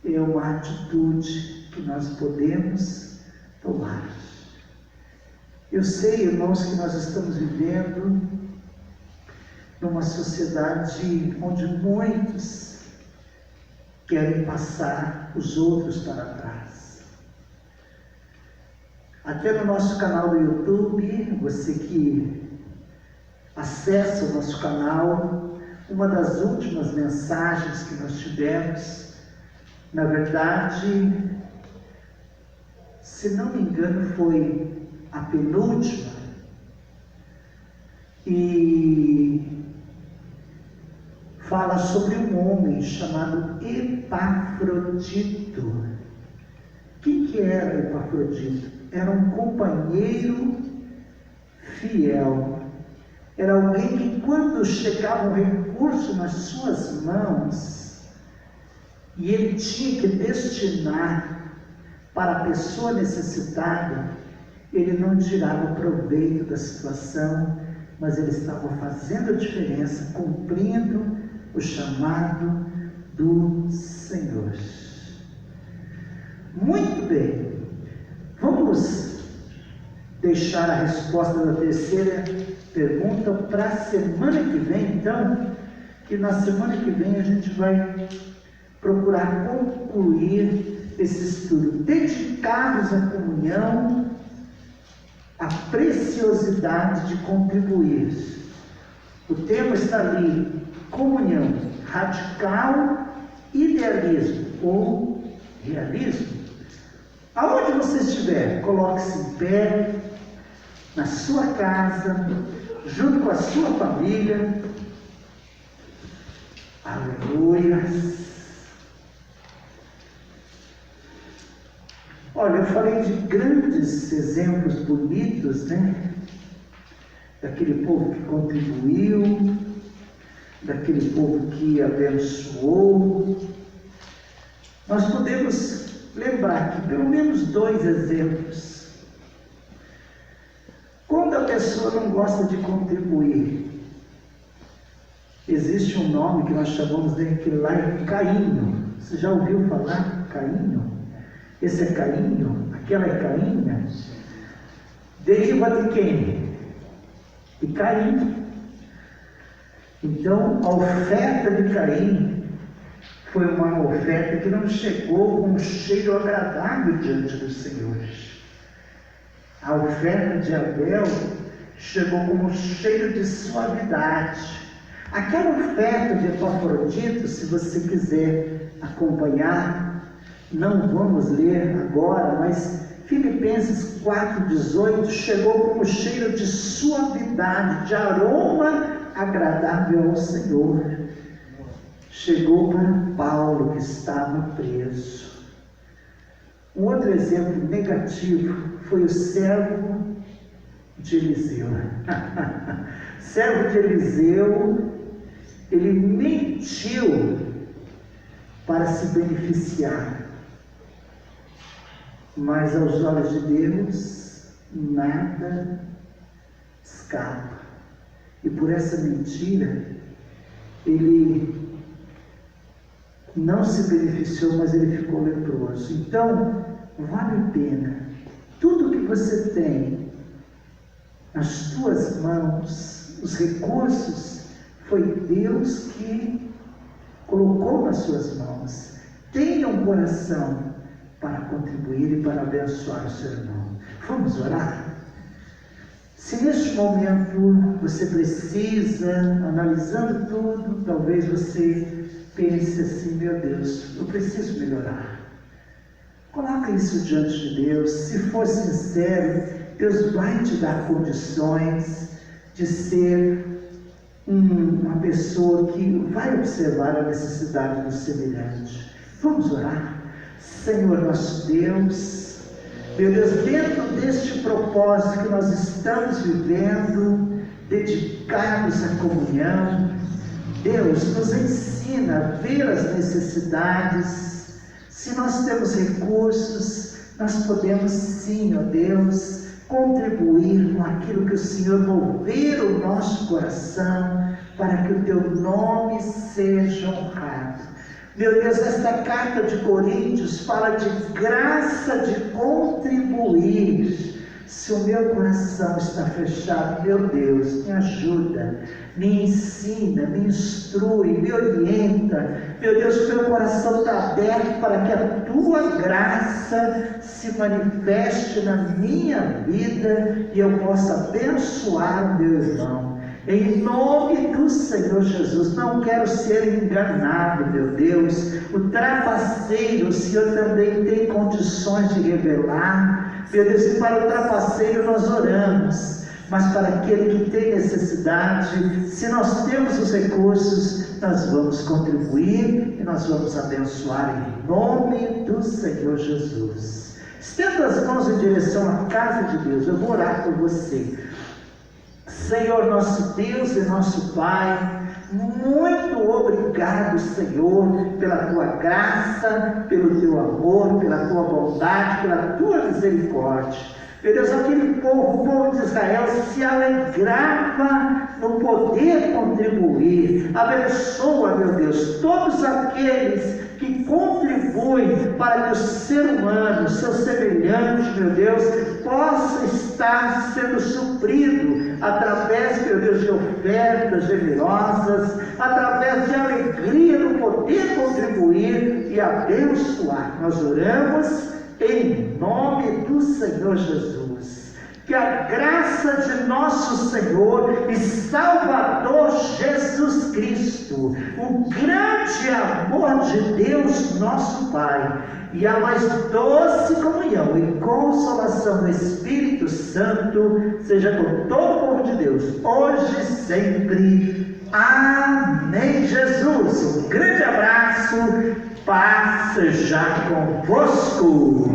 é uma atitude que nós podemos tomar. Eu sei, irmãos, que nós estamos vivendo numa sociedade onde muitos querem passar os outros para trás. Até no nosso canal do YouTube, você que acessa o nosso canal, uma das últimas mensagens que nós tivemos, na verdade, se não me engano, foi a penúltima, e fala sobre um homem chamado Epafrodito. Quem que era Epafrodito? Era um companheiro fiel, era alguém que quando chegava um recurso recurso nas suas mãos e ele tinha que destinar para a pessoa necessitada, ele não tirava proveito da situação, mas ele estava fazendo a diferença, cumprindo o chamado do Senhor. Muito bem, vamos deixar a resposta da terceira pergunta para a semana que vem, então, e na semana que vem a gente vai procurar concluir esse estudo, dedicados à comunhão, à preciosidade de contribuir. O tema está ali, comunhão, radical, idealismo ou realismo. Aonde você estiver, coloque-se em pé, na sua casa, junto com a sua família. Aleluia. Olha, eu falei de grandes exemplos bonitos, né? Daquele povo que contribuiu, daquele povo que abençoou. Nós podemos lembrar aqui pelo menos 2 exemplos. Quando a pessoa não gosta de contribuir, existe um nome que nós chamamos de lá é cainho. Você já ouviu falar cainho? Esse é cainho, aquela é cainha. Deriva de quem? De Caim. Então, a oferta de Caim foi uma oferta que não chegou com um cheiro agradável diante do Senhor. A oferta de Abel chegou com um cheiro de suavidade. Aquela oferta de Epafrodito, se você quiser acompanhar, não vamos ler agora, mas Filipenses 4,18 chegou com um cheiro de suavidade, de aroma agradável ao Senhor. Chegou para Paulo, que estava preso. Um outro exemplo negativo foi o servo de Eliseu. Servo de Eliseu, ele mentiu para se beneficiar. Mas aos olhos de Deus, nada escapa. E por essa mentira, ele não se beneficiou, mas ele ficou leproso. Então, vale a pena. Tudo que você tem nas tuas mãos, os recursos, foi Deus que colocou nas suas mãos. Tenha um coração para contribuir e para abençoar o seu irmão. Vamos orar? Se neste momento você precisa, analisando tudo, talvez você pense assim, meu Deus, eu preciso melhorar. Coloque isso diante de Deus. Se for sincero, Deus vai te dar condições de ser uma pessoa que vai observar a necessidade do semelhante. Vamos orar? Senhor nosso Deus, meu Deus, dentro deste propósito que nós estamos vivendo, dedicados à comunhão, Deus nos ensina a ver as necessidades. Se nós temos recursos, nós podemos sim, ó Deus, contribuir com aquilo que o Senhor mover o nosso coração, para que o Teu nome seja honrado. Meu Deus, esta carta de Coríntios fala de graça de contribuir. Se o meu coração está fechado, meu Deus, me ajuda, me ensina, me instrui, me orienta. Meu Deus, o meu coração está aberto para que a Tua graça se manifeste na minha vida e eu possa abençoar o meu irmão. Em nome do Senhor Jesus, não quero ser enganado, meu Deus. O trapaceiro, o Senhor também tem condições de revelar. Meu Deus, e para o trapaceiro nós oramos, mas para aquele que tem necessidade, se nós temos os recursos, nós vamos contribuir e nós vamos abençoar em nome do Senhor Jesus. Estenda as mãos em direção à casa de Deus, eu vou orar por você. Senhor nosso Deus e nosso Pai, Muito obrigado, Senhor, pela tua graça, pelo teu amor, pela tua bondade, pela tua misericórdia. Meu Deus, aquele povo, o povo de Israel, se alegrava no poder contribuir. Abençoa, meu Deus, todos aqueles que contribuem para que o ser humano, seu semelhante, meu Deus, possa estar sendo suprido através, meu Deus, de ofertas generosas, através de alegria no poder contribuir e abençoar. Nós oramos em nome do Senhor Jesus. Que a graça de nosso Senhor e Salvador Jesus Cristo, o grande amor de Deus nosso Pai, e a mais doce comunhão e consolação do Espírito Santo, seja com todo o povo de Deus, hoje e sempre. Amém, Jesus. Um grande abraço, paz seja convosco.